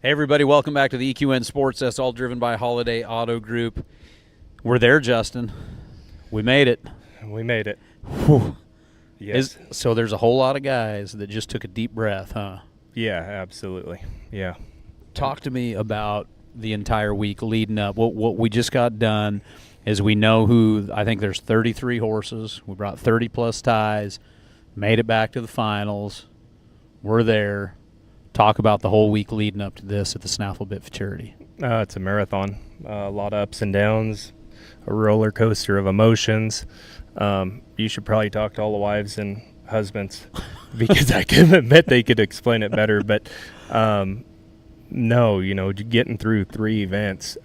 Hey, everybody, welcome back to the EQN Sports. That's all driven by Holiday Auto Group. We're there, Justin. We made it. We made it. Whew. Yes. So there's a whole lot of guys that just took a deep breath, huh? Yeah, absolutely. Yeah. Talk to me about the entire week leading up. What we just got done is we know who, I think there's 33 horses. We brought 30-plus ties, made it back to the finals. We're there. Talk about the whole week leading up to this at the Snaffle Bit Futurity. It's a marathon. A lot of ups and downs, a roller coaster of emotions. You should probably talk to all the wives and husbands because I can admit they could explain it better. But no, getting through 3 events.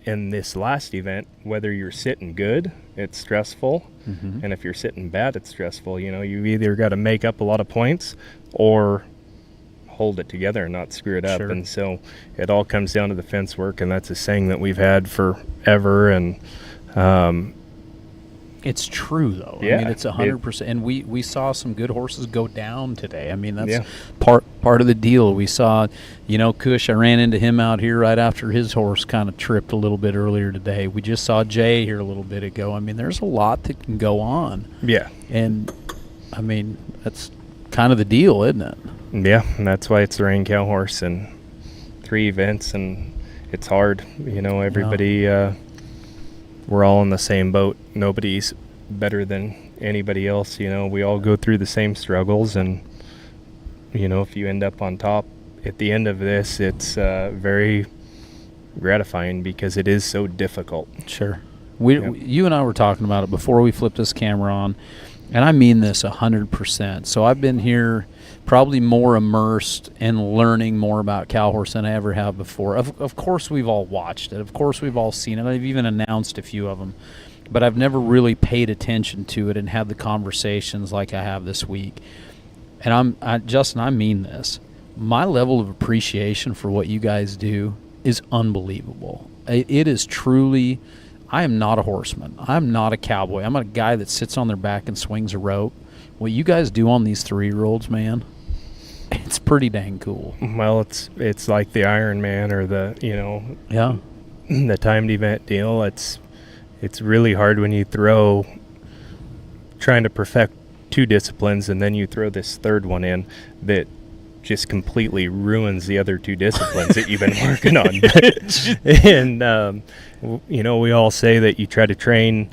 In this last event, whether you're sitting good, it's stressful. Mm-hmm. And if you're sitting bad, it's stressful. You either got to make up a lot of points or hold it together and not screw it up. Sure. And so it all comes down to the fence work, and that's a saying that we've had forever. And it's true, though. Yeah, I mean, it's 100%. And we saw some good horses go down today. I mean, that's yeah. part of the deal. We saw, Kush, I ran into him out here right after his horse kind of tripped a little bit earlier today. We just saw Jay here a little bit ago. I mean, there's a lot that can go on. Yeah. And, I mean, that's kind of the deal, isn't it? Yeah, and that's why it's the Rain Cow horse and 3 events, and it's hard. Everybody, we're all in the same boat. Nobody's better than anybody else. We all go through the same struggles, and, if you end up on top at the end of this, it's very gratifying because it is so difficult. Sure. You and I were talking about it before we flipped this camera on, and I mean this 100%. So I've been here probably more immersed and learning more about cow horse than I ever have before. Of course, we've all watched it. Of course, we've all seen it. I've even announced a few of them. But I've never really paid attention to it and had the conversations like I have this week. And Justin, I mean this. My level of appreciation for what you guys do is unbelievable. It is truly, I am not a horseman. I'm not a cowboy. I'm a guy that sits on their back and swings a rope. What you guys do on these 3-year-olds, man, it's pretty dang cool. Well, it's like the Iron Man or the the timed event deal. It's really hard when you trying to perfect 2 disciplines and then you throw this third one in that just completely ruins the other 2 disciplines that you've been working on. And we all say that you try to train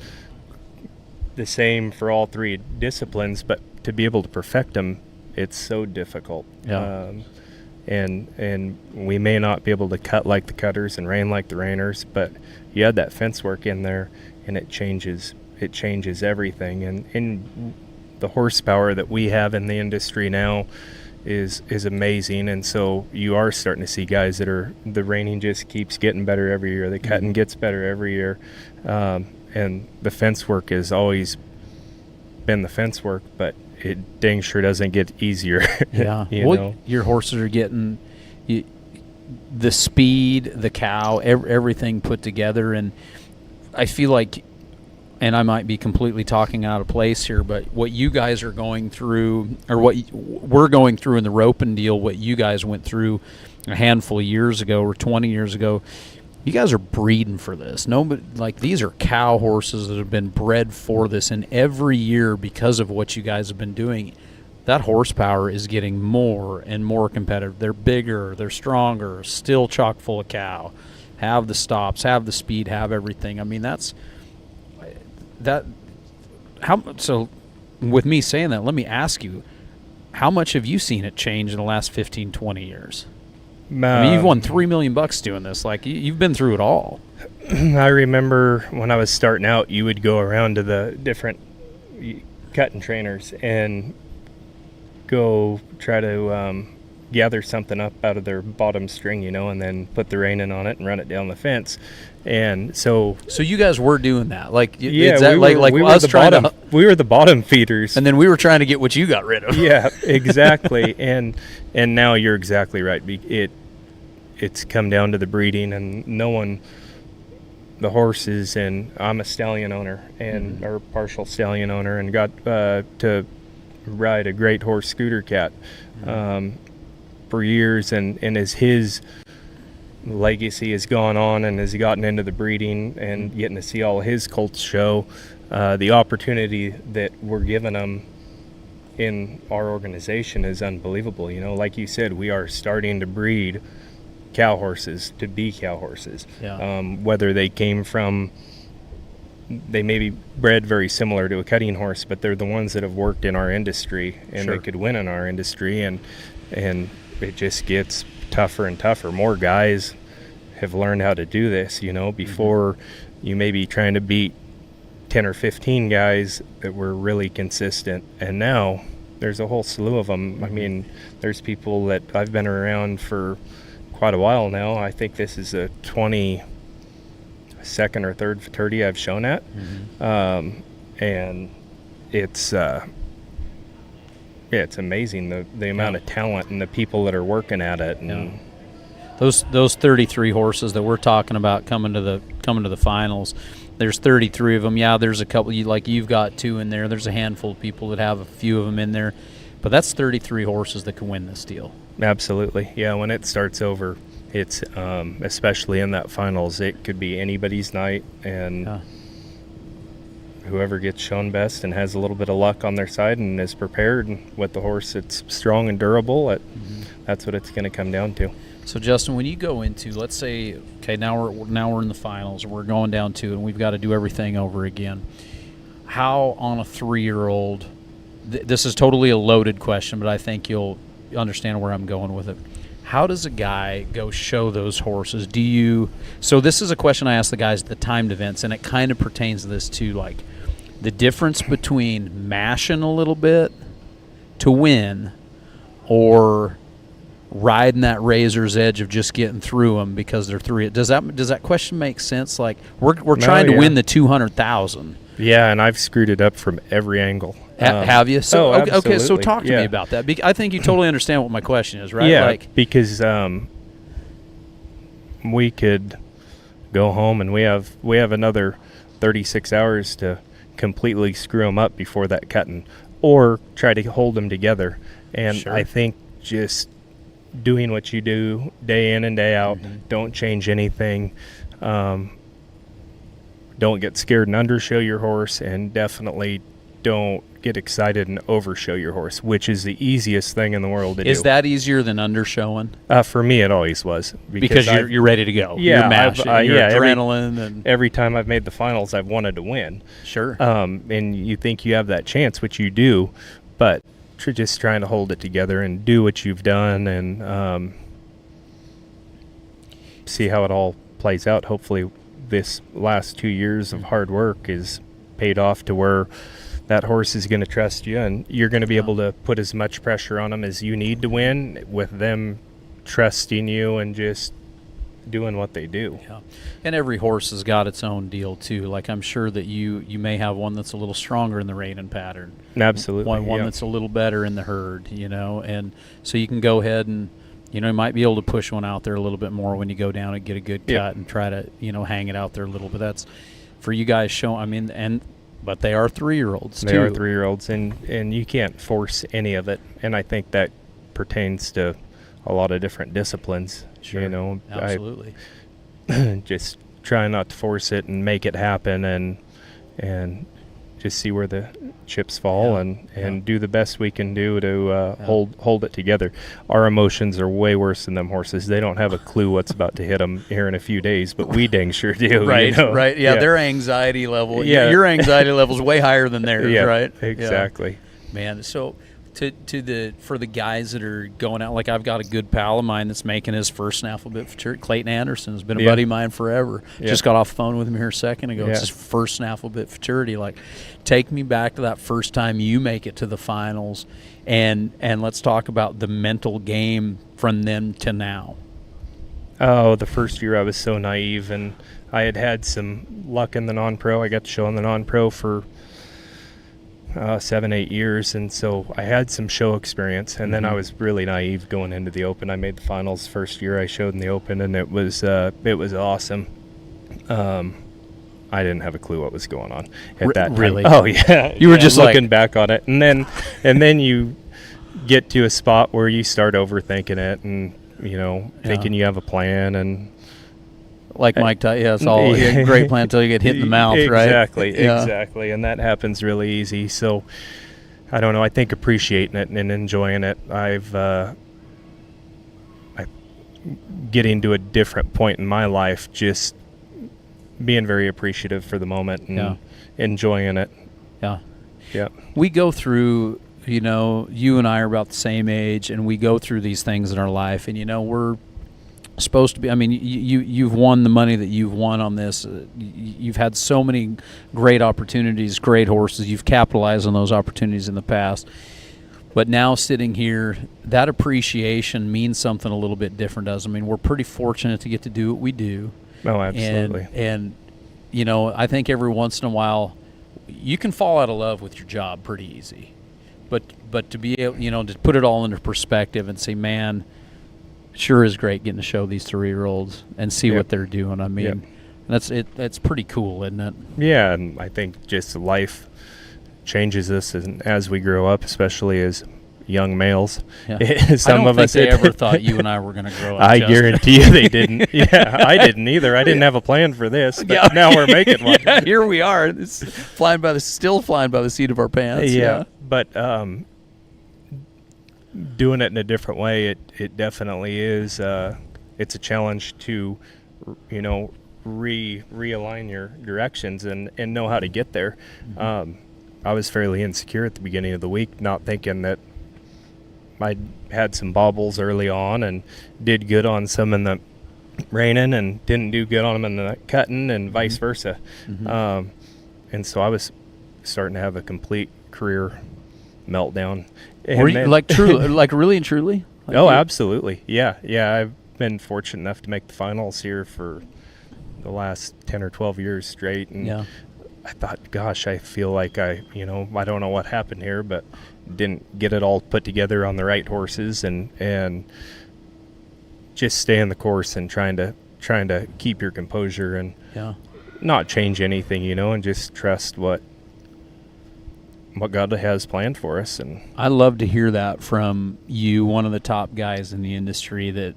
the same for all 3 disciplines, but to be able to perfect them, it's so difficult. Yeah. And we may not be able to cut like the cutters and rein like the reiners, but you add that fence work in there and it changes everything. And the horsepower that we have in the industry now is amazing. And so you are starting to see guys that the reining just keeps getting better every year. The cutting gets better every year. And the fence work has always been the fence work, but it dang sure doesn't get easier. Yeah. Your horses are getting the speed, the cow, everything put together. And I feel like, and I might be completely talking out of place here, but what you guys are going through, or what we're going through in the roping deal, what you guys went through a handful of years ago or 20 years ago, you guys are breeding for this. These are cow horses that have been bred for this, and every year, because of what you guys have been doing, that horsepower is getting more and more competitive. They're bigger, they're stronger, still chock full of cow, have the stops, have the speed, have everything. I mean, so with me saying that, let me ask you, how much have you seen it change in the last 15, 20 years? I mean, you've won $3 million doing this. Like, you've been through it all. I remember when I was starting out, you would go around to the different cutting trainers and go try to gather something up out of their bottom string, and then put the rein in on it and run it down the fence. And so you guys were doing that, yeah, we were the bottom feeders, and then we were trying to get what you got rid of. Yeah, exactly. and now you're exactly right. It's come down to the breeding, and the horses, and I'm a stallion owner or partial stallion owner, and got to ride a great horse, Scooter Cat. for years, and as his legacy has gone on and as he gotten into the breeding and getting to see all his colts show, the opportunity that we're giving him in our organization is unbelievable. You know, like you said, we are starting to breed cow horses to be cow horses. Yeah. Whether they came from, they may be bred very similar to a cutting horse, but they're the ones that have worked in our industry and Sure. they could win in our industry, and it just gets tougher and tougher. More guys have learned how to do this. You know, before you may be trying to beat 10 or 15 guys that were really consistent, and now there's a whole slew of them. I mean, there's people that I've been around for quite a while now. I think this is a 22nd or third futurity I've shown at. And it's it's amazing the amount of talent and the people that are working at it. And those 33 horses that we're talking about coming to the finals, there's 33 of them. Yeah, there's a couple, like you've got 2 in there. There's a handful of people that have a few of them in there, but that's 33 horses that can win this deal. Absolutely. Yeah, when it starts over, it's especially in that finals, it could be anybody's night, and whoever gets shown best and has a little bit of luck on their side and is prepared with the horse that's strong and durable, that's what it's going to come down to. So Justin, when you go into, let's say, okay, now we're in the finals, we're going down to, and we've got to do everything over again. How on a 3-year-old? This is totally a loaded question, but I think you'll understand where I'm going with it. How does a guy go show those horses? So this is a question I ask the guys at the timed events, and it kind of pertains to this too, like the difference between mashing a little bit to win or riding that razor's edge of just getting through them because they're 3. Does that question make sense? Like we're trying to win the 200,000. Yeah, and I've screwed it up from every angle. Have you? So okay, so absolutely. talk to me about that. I think you totally understand what my question is, right? Yeah, because we could go home and we have another 36 hours to completely screw them up before that cutting, or try to hold them together. And Sure. I think just doing what you do day in and day out, don't change anything. Don't get scared and undershow your horse, and definitely don't get excited and overshow your horse, which is the easiest thing in the world to do. Is that easier than undershowing? For me, it always was. Because you're ready to go. Yeah, you're mashing, adrenaline. and every time I've made the finals, I've wanted to win. Sure. And you think you have that chance, which you do, but just trying to hold it together and do what you've done and see how it all plays out. Hopefully this last 2 years of hard work is paid off to where that horse is going to trust you, and you're going to be able to put as much pressure on them as you need to win, with them trusting you and just doing what they do. Yeah. And every horse has got its own deal too. Like I'm sure that you may have one that's a little stronger in the reining pattern. Absolutely. One that's a little better in the herd, and so you can go ahead and you might be able to push one out there a little bit more when you go down and get a good cut and try to hang it out there a little bit. That's for you guys but they are 3-year-olds too. They are 3-year-olds, and you can't force any of it. And I think that pertains to a lot of different disciplines. Sure. Absolutely. Just try not to force it and make it happen, and just see where the chips fall and do the best we can do to hold it together. Our emotions are way worse than them horses. They don't have a clue what's about to hit them here in a few days, but we dang sure do. Right, right. Yeah, their anxiety level. Yeah. Your anxiety level is way higher than theirs, right? Exactly. Yeah. Man, so for the guys that are going out, like I've got a good pal of mine that's making his first Snaffle Bit Futurity. Clayton Anderson has been a buddy of mine forever. Just got off the phone with him here a second ago. It's his first Snaffle Bit Futurity. Like, take me back to that first time you make it to the finals, and let's talk about the mental game from then to now. Oh, the first year I was so naive, and I had some luck in the non-pro. I got to show in the non-pro for 7-8 years, and so I had some show experience, and then I was really naive going into the Open. I made the finals first year I showed in the Open, and it was awesome. I didn't have a clue what was going on at that time. Really? Oh yeah, you were just looking back on it, and then you get to a spot where you start overthinking it, and thinking you have a plan, and like Mike Tyson, it's all a great plan until you get hit in the mouth, right? Exactly, and that happens really easy. So I don't know. I think appreciating it and enjoying it. I getting to a different point in my life, just being very appreciative for the moment and enjoying it. Yeah. We go through, you and I are about the same age, and we go through these things in our life, and we're supposed to be, you've won the money that you've won on this. You've had so many great opportunities, great horses. You've capitalized on those opportunities in the past. But now sitting here, that appreciation means something a little bit different, doesn't it? I mean, we're pretty fortunate to get to do what we do. Oh, absolutely. And I think every once in a while, you can fall out of love with your job pretty easy. But to be able, to put it all into perspective and say, man, sure is great getting to show these 3-year-olds and see what they're doing. I mean, that's pretty cool, isn't it? Yeah, and I think just life changes us as we grow up, especially as young males. Yeah. Some of us ever thought you and I were going to grow up. I guarantee you they didn't. Yeah, I didn't either. I didn't have a plan for this, but now we're making one. Yeah, here we are. It's still flying by the seat of our pants. Yeah. But doing it in a different way, it definitely is. It's a challenge to, realign your directions and know how to get there. Mm-hmm. I was fairly insecure at the beginning of the week, not thinking that I had some bobbles early on and did good on some in the reining and didn't do good on them in the cutting, and vice versa. Mm-hmm. And so I was starting to have a complete career meltdown. Were you really and truly? Absolutely. Yeah. I've been fortunate enough to make the finals here for the last 10 or 12 years straight, and I thought, gosh, I feel like I don't know what happened here, but didn't get it all put together on the right horses, and just staying the course and trying to keep your composure and not change anything, and just trust what God has planned for us. And I love to hear that from you, one of the top guys in the industry, that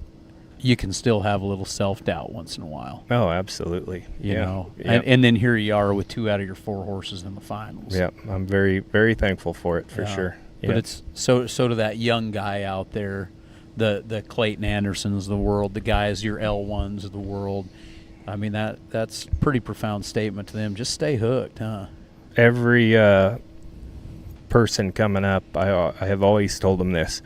you can still have a little self-doubt once in a while. Oh, absolutely. You know, and then here you are with 2 out of your 4 horses in the finals. Yeah, I'm very, very thankful for it, for sure. Yeah. But it's so to that young guy out there, the Clayton Andersons of the world, the guys, your L1s of the world. I mean, that's a pretty profound statement to them. Just stay hooked, huh? Every person coming up, I have always told them this.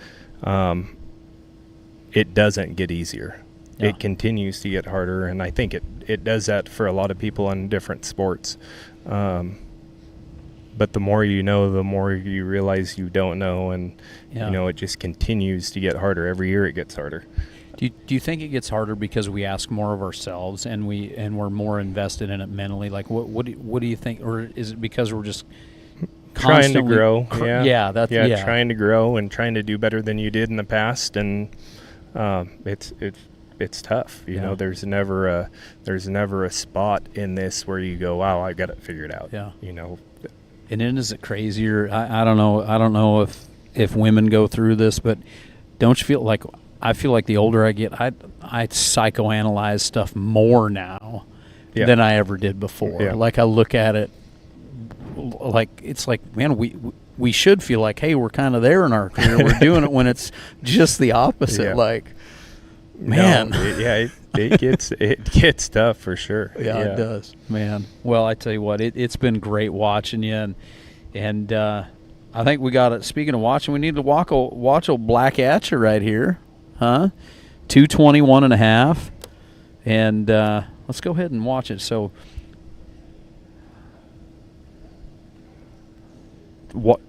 It doesn't get easier. Yeah. It continues to get harder, and I think it does that for a lot of people in different sports. But the more you know, the more you realize you don't know, and it just continues to get harder. Every year it gets harder. Do you think it gets harder because we ask more of ourselves and we're more invested in it mentally? Like what do you think, or is it because we're just trying to grow? Trying to grow and trying to do better than you did in the past, and it's tough. You know, there's never a spot in this where you go, wow, I got it figured out. Yeah. And then is it crazier? I don't know if women go through this, but don't you feel like, I feel like the older I get, I psychoanalyze stuff more now than I ever did before. Yeah. Like I look at it like it's like, man, we should feel like, hey, we're kind of there in our career. We're doing it when it's just the opposite. Yeah. Like, man, it gets tough for sure. Yeah, it does, man. Well, I tell you what, it's been great watching you, and I think we got it. Speaking of watching, we need to watch a Black Atcha right here, huh? 221.5, and let's go ahead and watch it. So,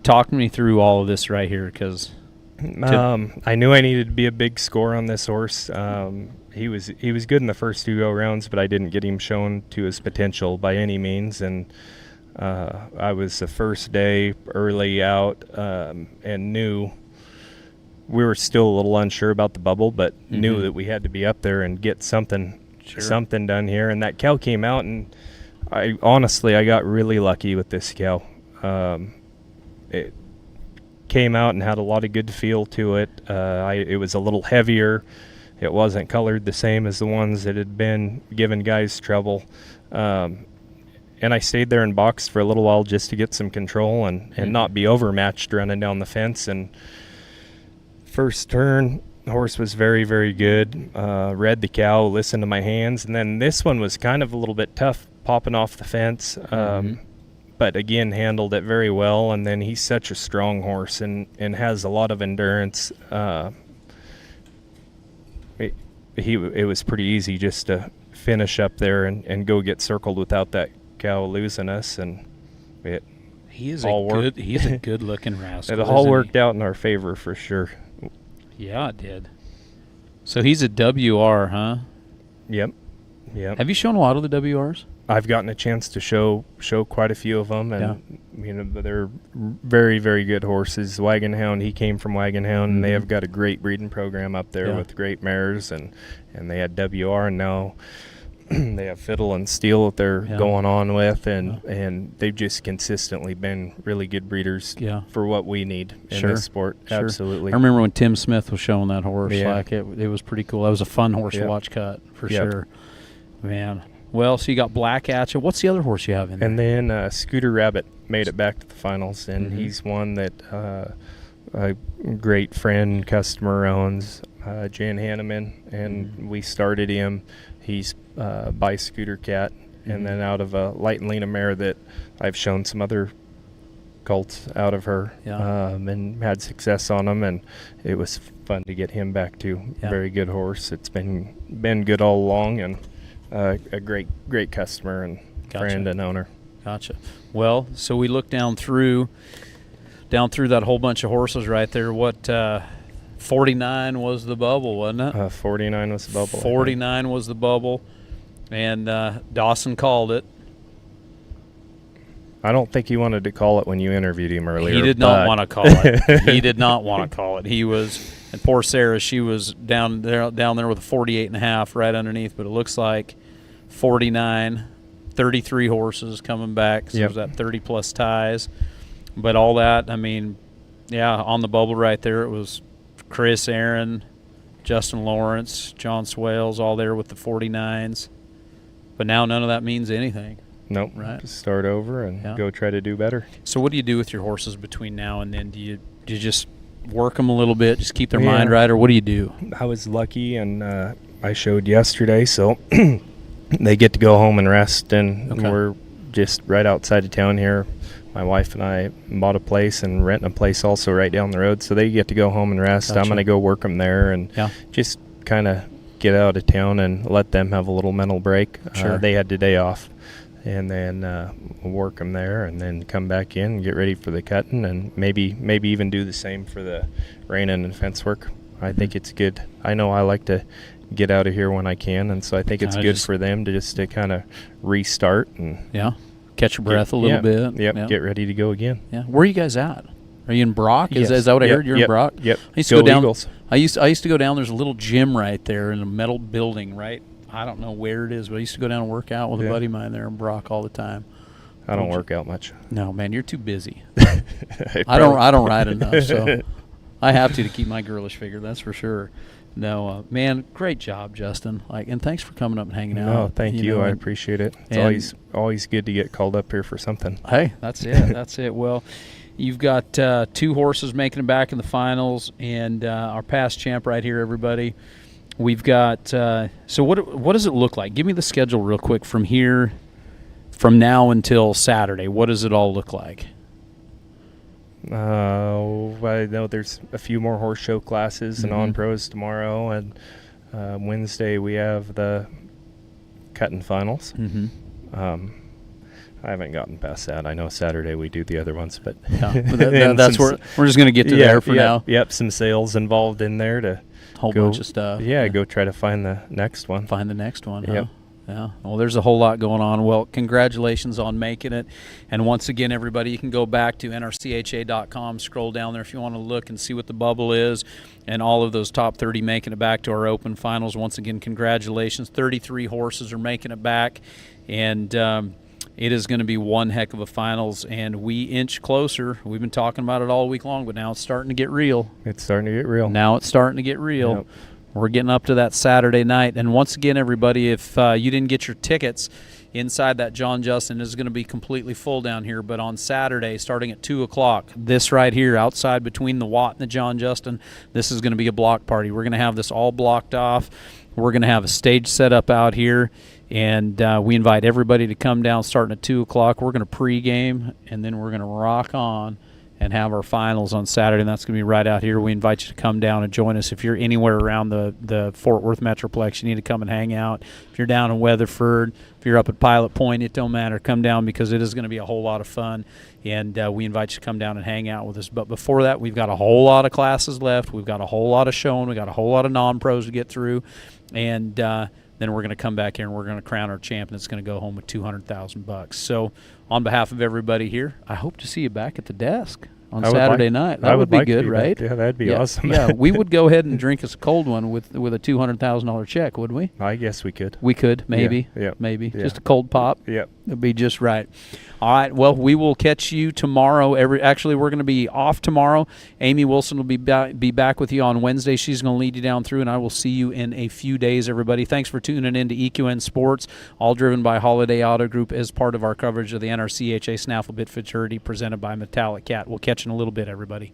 talk me through all of this right here, because I knew I needed to be a big score on this horse. He was good in the first 2 go-rounds, but I didn't get him shown to his potential by any means. And I was the first day early out and knew we were still a little unsure about the bubble, but knew that we had to be up there and get something done here. And that cow came out, and I got really lucky with this cow. came out and had a lot of good feel to it. It was a little heavier. It wasn't colored the same as the ones that had been giving guys trouble. And I stayed there and boxed for a little while just to get some control and not be overmatched running down the fence. And first turn, the horse was very, very good. Read the cow, listened to my hands. And then this one was kind of a little bit tough popping off the fence. But again, handled it very well. And then he's such a strong horse and has a lot of endurance. It was pretty easy just to finish up there and go get circled without that cow losing us. And he's a good looking rascal. It all worked out in our favor for sure. Yeah, it did. So he's a WR, huh? Yep. Have you shown a lot of the WRs? I've gotten a chance to show quite a few of them, and they're very, very good horses. Wagon Hound, he came from Wagon Hound, and they have got a great breeding program up there with great mares, and they had WR, and now they have Fiddle and Steel that they're going on with, and they've just consistently been really good breeders for what we need in this sport. Sure. Absolutely. I remember when Tim Smith was showing that horse. Like it was pretty cool. That was a fun horse to watch cut for sure. Man. Well, so you got Black Atcha. What's the other horse you have in there? And then Scooter Rabbit made it back to the finals, and he's one that a great friend, customer owns, Jan Hanneman, and we started him. He's by Scooter Cat, and then out of a Light and Lena mare that I've shown some other colts out of her and had success on them, and it was fun to get him back too. Very good horse. It's been good all along, and a great customer and friend and owner. Gotcha. Well, so we look down through that whole bunch of horses right there. What 49 was the bubble, wasn't it? 49 was the bubble. 49 was the bubble, and Dawson called it. I don't think he wanted to call it when you interviewed him earlier. He did not want to call it. He did not want to call it. He was, and poor Sarah, she was down there with a 48.5 right underneath, but it looks like 49, 33 horses coming back. So it was that 30-plus ties. But all that, I mean, on the bubble right there, it was Chris, Aaron, Justin Lawrence, John Swales, all there with the 49s. But now none of that means anything. Nope. Right. Just start over and go try to do better. So what do you do with your horses between now and then? Do you just work them a little bit, just keep their mind right, or what do you do? I was lucky, and I showed yesterday, so they get to go home and rest, and we're just right outside of town here. My wife and I bought a place and renting a place also right down the road, so they get to go home and rest. Gotcha. I'm going to go work them there and just kind of get out of town and let them have a little mental break. Sure. They had today off. And then we'll work them there, and then come back in and get ready for the cutting, and maybe even do the same for the reining and fence work. I think it's good. I know I like to get out of here when I can, and so I think it's good for them to kind of restart and catch your breath a little bit. Get ready to go again. Yeah. Where are you guys at? Are you in Brock? Yes. Is that what I heard? You're in Brock? Yep. I used to go down. Eagles. I used to go down. There's a little gym right there in a metal building, right? I don't know where it is, but I used to go down and work out with a buddy of mine there in Brock all the time. I don't work out much. No, man, you're too busy. I don't ride enough, so I have to keep my girlish figure. That's for sure. No, man, great job, Justin. And thanks for coming up and hanging out. No, thank you. I appreciate it. It's always good to get called up here for something. Hey, that's it. That's it. Well, you've got 2 horses making it back in the finals, and our past champ right here, everybody. We've got so what does it look like? Give me the schedule real quick from here, from now until Saturday. What does it all look like? I know there's a few more horse show classes and on pros tomorrow, and Wednesday we have the cutting finals. I haven't gotten past that. I know Saturday we do the other ones, but that's where we're just going to get to there for now. Yep, some sales involved in there to. Whole bunch of stuff. Yeah, go try to find the next one. Find the next one, huh? Yep. Yeah. Well, there's a whole lot going on. Well, congratulations on making it. And once again, everybody, you can go back to NRCHA.com, scroll down there if you want to look and see what the bubble is, and all of those top 30 making it back to our open finals. Once again, congratulations. 33 horses are making it back. And It is going to be one heck of a finals, and we inch closer. We've been talking about it all week long, but now it's starting to get real. It's starting to get real. Now it's starting to get real. Yep. We're getting up to that Saturday night. And once again, everybody, if you didn't get your tickets, inside that John Justin is going to be completely full down here. But on Saturday, starting at 2 o'clock, this right here outside between the Watt and the John Justin, this is going to be a block party. We're going to have this all blocked off. We're going to have a stage set up out here. And we invite everybody to come down starting at 2 o'clock. We're going to pregame, and then we're going to rock on and have our finals on Saturday, and that's going to be right out here. We invite you to come down and join us. If you're anywhere around the Fort Worth Metroplex, you need to come and hang out. If you're down in Weatherford, if you're up at Pilot Point, it don't matter. Come down because it is going to be a whole lot of fun, and we invite you to come down and hang out with us. But before that, we've got a whole lot of classes left. We've got a whole lot of showing. We've got a whole lot of non-pros to get through, and then we're going to come back here and we're going to crown our champion. It's going to go home with $200,000. So on behalf of everybody here, I hope to see you back at the desk on Saturday night. That would be good, right? Yeah, that'd be awesome. Yeah, we would go ahead and drink us a cold one with a $200,000 check, would we? I guess we could. We could, maybe. Yeah. Maybe. Yeah. Just a cold pop. Yep. It'd be just right. All right. Well, we will catch you tomorrow. Actually, we're going to be off tomorrow. Amy Wilson will be back with you on Wednesday. She's going to lead you down through, and I will see you in a few days, everybody. Thanks for tuning in to EQN Sports, all driven by Holiday Auto Group as part of our coverage of the NRCHA Snaffle Bit Futurity presented by Metallic Cat. We'll catch you in a little bit, everybody.